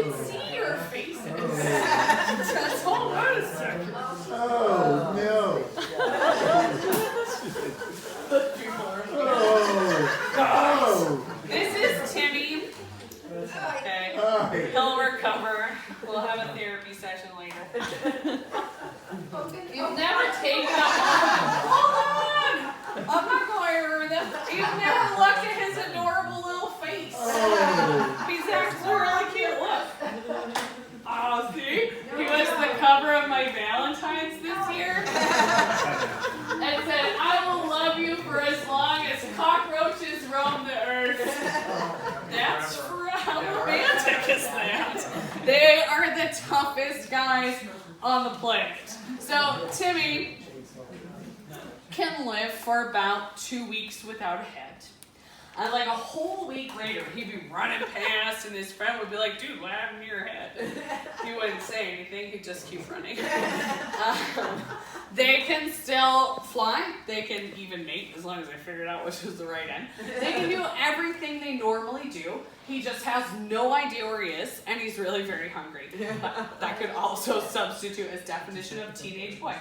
can see your faces. Just hold on a second. Oh, no. This is Timmy. Okay. He'll recover. We'll have a therapy session later. You've never taken a hold on! I'm not going over this. You've never looked at his adorable little face. He's actually really cute. Look. Oh, see? He was the cover of my Valentine's this year. And said, I will love you for as long as cockroaches roam the earth. That's how romantic is that? They are the toughest guys on the planet. So Timmy can live for about 2 weeks without a head. And like a whole week later, he'd be running past and his friend would be like, dude, what happened to your head? He wouldn't say anything, he'd just keep running. They can still fly, they can even mate as long as I figured out which was the right end. They can do everything they normally do. He just has no idea where he is, and he's really very hungry. That could also substitute as definition of teenage boy.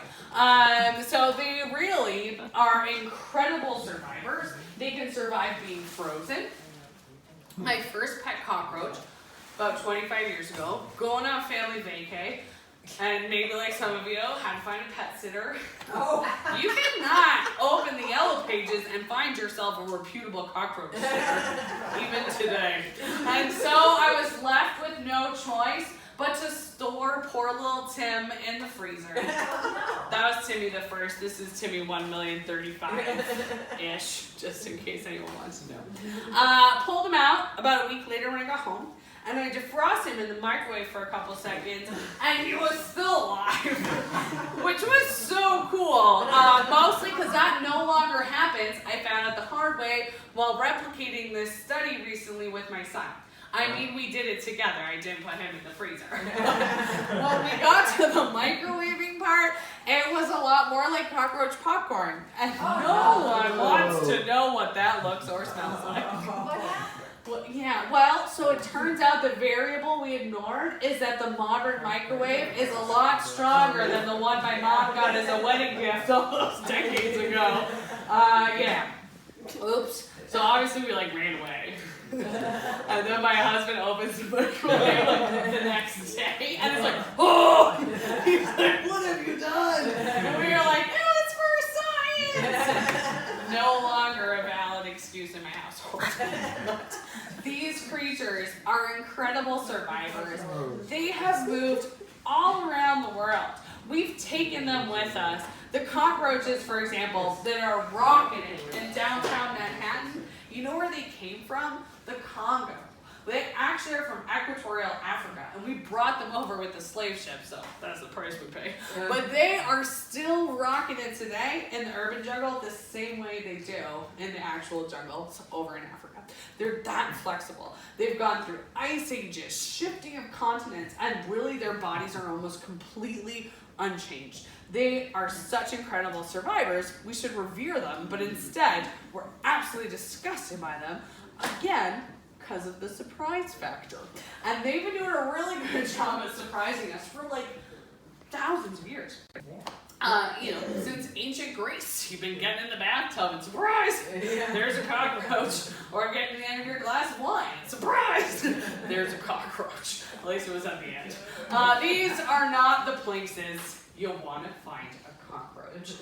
So they really are incredible survivors. They can survive being frozen. My first pet cockroach, about 25 years ago, going on family vacay, and maybe like some of you, had to find a pet sitter. Oh. You cannot open the yellow pages and find yourself a reputable cockroach sitter, even today. And so I was left with no choice but to store poor little Tim in the freezer. That was Timmy the first. This is Timmy 1,035,ish, just in case anyone wants to know. Pulled him out about a week later when I got home. And I defrost him in the microwave for a couple seconds, and he was still alive, which was so cool. Mostly because that no longer happens. I found out the hard way while replicating this study recently with my son. I mean, we did it together. I didn't put him in the freezer. When we got to the microwaving part, it was a lot more like cockroach popcorn. And no one wants to know what that looks or smells like. Well, yeah, well, so it turns out the variable we ignored is that the modern microwave is a lot stronger than the one my mom got as a wedding gift all those decades ago. Yeah. Oops. So obviously we like ran away. And then my husband opens the microwave the next day and it's like, oh! He's like, what have you done? And we were like, it's for science! No longer a valid excuse in my household. But these creatures are incredible survivors. They have moved all around the world. We've taken them with us. The cockroaches, for example, that are rocketing in downtown Manhattan, you know where they came from? The Congo. They actually are from Equatorial Africa, and we brought them over with the slave ship, so that's the price we pay. But they are still rocketing today in the urban jungle the same way they do in the actual jungles over in Africa. They're that flexible. They've gone through ice ages, shifting of continents, and really their bodies are almost completely unchanged. They are such incredible survivors, we should revere them, but instead, we're absolutely disgusted by them. Again, because of the surprise factor. And they've been doing a really good job at surprising us for like thousands of years. Since ancient Greece, you've been getting in the bathtub and surprise, there's a cockroach. Or getting to the end of your glass of wine, surprise, there's a cockroach. At least it was at the end. These are not the places you'll want to find a cockroach.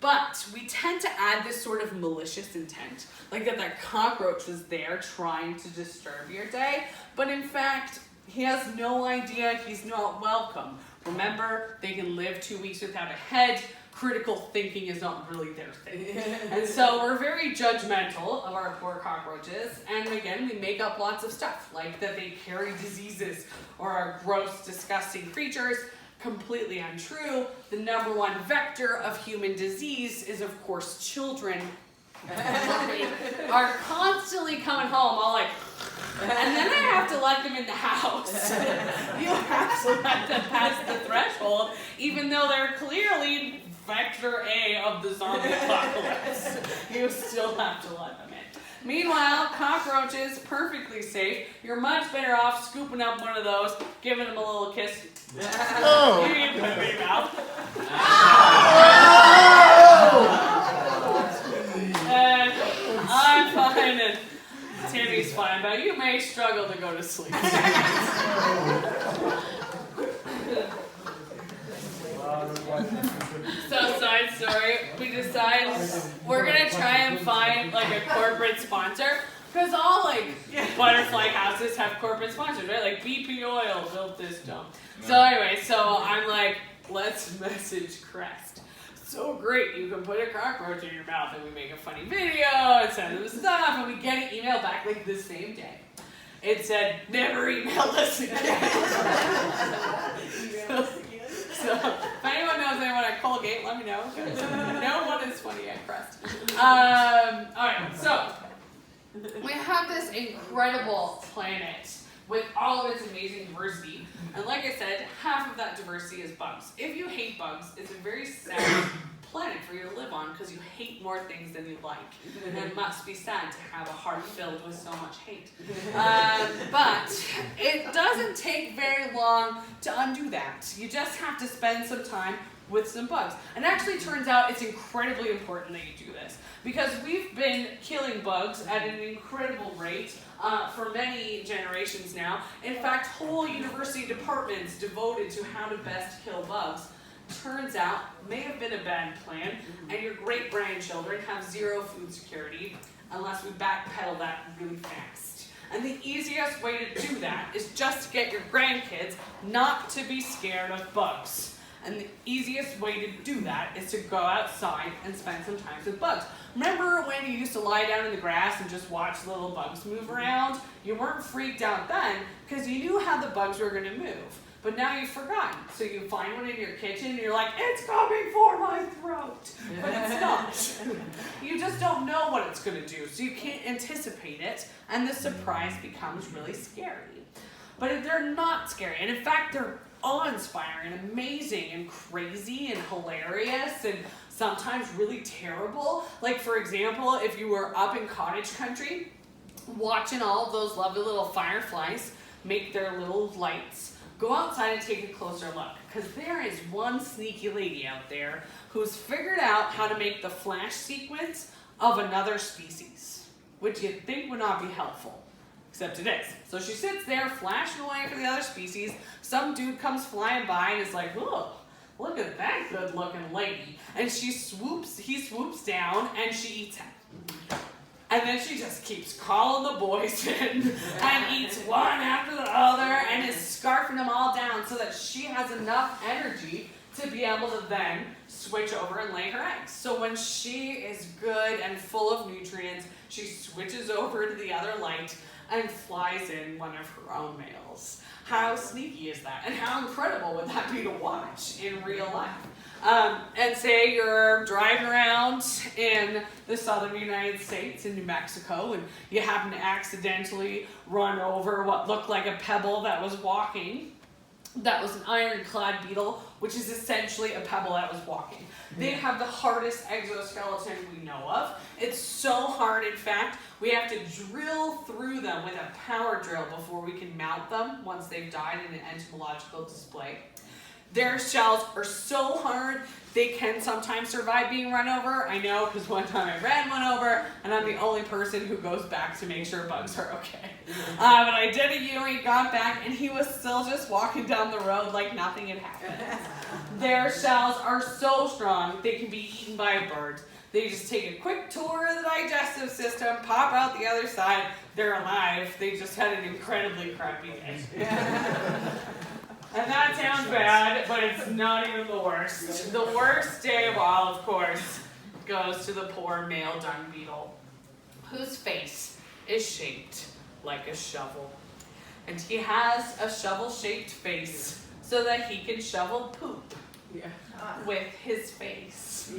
But we tend to add this sort of malicious intent, like that cockroach was there trying to disturb your day, but in fact, he has no idea he's not welcome. Remember, they can live 2 weeks without a head. Critical thinking is not really their thing. And so we're very judgmental of our poor cockroaches, and again, we make up lots of stuff, like that they carry diseases or are gross, disgusting creatures. Completely untrue. The number one vector of human disease is, of course, children. Are constantly coming home all like, and then I have to let them in the house. You have to let them pass the threshold, even though they're clearly vector A of the zombie apocalypse. You still have to let them in. Meanwhile, cockroaches, perfectly safe. You're much better off scooping up one of those, giving them a little kiss. Oh. You need to put it in your mouth. And I'm fine, and Timmy's fine, but you may struggle to go to sleep. So, side story, we decided we're gonna try and find like a corporate sponsor, because all like butterfly houses have corporate sponsors, right? Like BP Oil built this dump. So anyway, so I'm like, let's message Crest. So great, you can put a cockroach in your mouth, and we make a funny video and send them stuff, and we get an email back like the same day. It said, never email us again. So if anyone knows anyone at Colgate, let me know. No one is funny at Crest. Alright, so we have this incredible planet with all of its amazing diversity. And like I said, half of that diversity is bugs. If you hate bugs, it's a very sad planet for you to live on because you hate more things than you like. And it must be sad to have a heart filled with so much hate. But it doesn't take very long to undo that. You just have to spend some time with some bugs. And actually it turns out it's incredibly important that you do this because we've been killing bugs at an incredible rate for many generations now. In fact, whole university departments devoted to how to best kill bugs. Turns out may have been a bad plan, and your great-grandchildren have zero food security unless we backpedal that really fast. And the easiest way to do that is just to get your grandkids not to be scared of bugs. And the easiest way to do that is to go outside and spend some time with bugs. Remember when you used to lie down in the grass and just watch the little bugs move around? You weren't freaked out then because you knew how the bugs were going to move. But now you've forgotten. So you find one in your kitchen and you're like, it's coming for my throat. But it's not. You just don't know what it's going to do. So you can't anticipate it. And the surprise becomes really scary. But they're not scary. And in fact, they're awe-inspiring and amazing and crazy and hilarious and sometimes really terrible. Like, for example, if you were up in cottage country, watching all of those lovely little fireflies make their little lights, go outside and take a closer look, because there is one sneaky lady out there who's figured out how to make the flash sequence of another species, which you'd think would not be helpful, except it is. So she sits there flashing away for the other species. Some dude comes flying by and is like, whoa, look at that good looking lady. And he swoops down and she eats him. And then she just keeps calling the boys in and eats one after the other and is scarfing them all down so that she has enough energy to be able to then switch over and lay her eggs. So when she is good and full of nutrients, she switches over to the other light and flies in one of her own males. How sneaky is that? And how incredible would that be to watch in real life? And say you're driving around in the southern United States in New Mexico and you happen to accidentally run over what looked like a pebble that was walking. That was an ironclad beetle, which is essentially a pebble that was walking. They have the hardest exoskeleton we know of. It's so hard, in fact, we have to drill through them with a power drill before we can mount them once they've died in an entomological display. Their shells are so hard, they can sometimes survive being run over. I know, because one time I ran one over, and I'm the only person who goes back to make sure bugs are okay. But I did a U-turn, got back, and he was still just walking down the road like nothing had happened. Their shells are so strong, they can be eaten by a bird. They just take a quick tour of the digestive system, pop out the other side, they're alive. They just had an incredibly crappy day. And that sounds bad, but it's not even the worst. The worst day of all, of course, goes to the poor male dung beetle, whose face is shaped like a shovel. And he has a shovel-shaped face so that he can shovel poop with his face.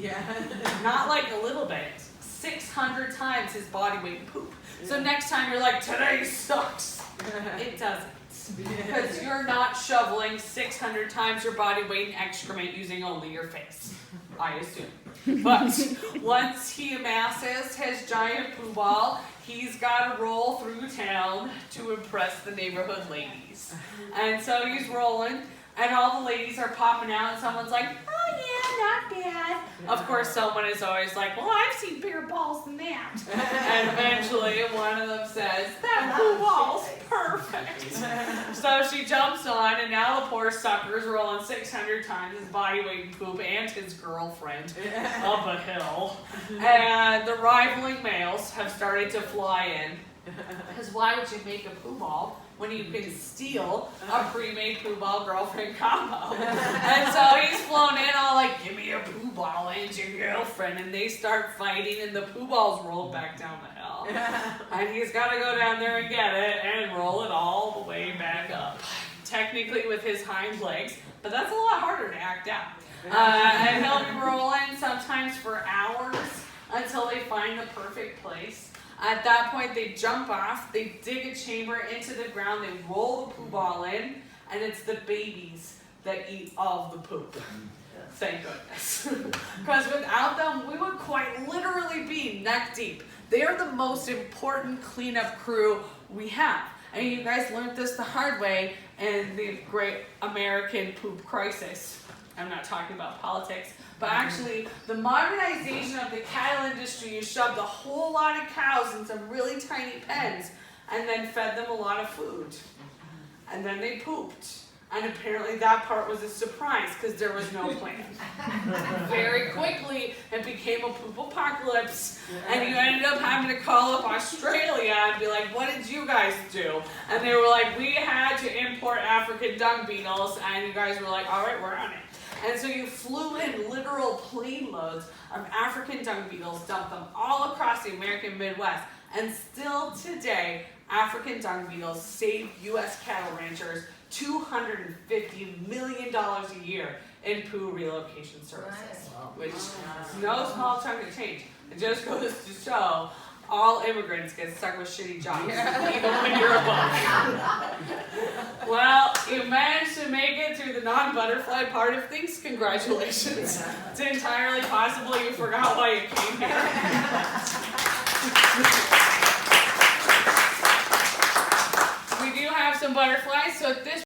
Not like a little bit, 600 times his body weight poop. So next time you're like, today sucks, it doesn't. Because you're not shoveling 600 times your body weight in excrement using only your face, I assume. But once he amasses his giant poo ball, he's got to roll through town to impress the neighborhood ladies. And so he's rolling, and all the ladies are popping out, and someone's like, oh yeah, not bad. Of course, someone is always like, well, I've seen bigger balls than that. And eventually one of them says, that blue ball's perfect. So she jumps on, and now the poor sucker's rolling 600 times his body weight in poop and his girlfriend up a hill. And the rivaling males have started to fly in. Because why would you make a poo ball when you can steal a pre-made poo ball girlfriend combo? And so he's flown in all like, give me a poo ball and your girlfriend. And they start fighting, and the poo balls roll back down the hill. And he's got to go down there and get it and roll it all the way back up. Technically with his hind legs, but that's a lot harder to act out. And he'll be rolling sometimes for hours until they find the perfect place. At that point, they jump off, they dig a chamber into the ground, they roll the poo ball in, and it's the babies that eat all of the poop. Thank goodness. Because without them, we would quite literally be neck deep. They are the most important cleanup crew we have. And you guys learned this the hard way in the great American poop crisis. I'm not talking about politics. But actually, the modernization of the cattle industry, you shoved a whole lot of cows in some really tiny pens and then fed them a lot of food. And then they pooped. And apparently that part was a surprise because there was no plan. Very quickly, it became a poop apocalypse. And you ended up having to call up Australia and be like, what did you guys do? And they were like, we had to import African dung beetles. And you guys were like, all right, we're on it. And so you flew in literal plane loads of African dung beetles, dumped them all across the American Midwest. And still today, African dung beetles save U.S. cattle ranchers $250 million a year in poo relocation services, which is no small chunk of change. It just goes to show all immigrants get stuck with shitty jobs, even when you're a buck. Well, you managed to make it through the non-butterfly part of things. Congratulations. It's entirely possible you forgot why you came here. We do have some butterflies, so at this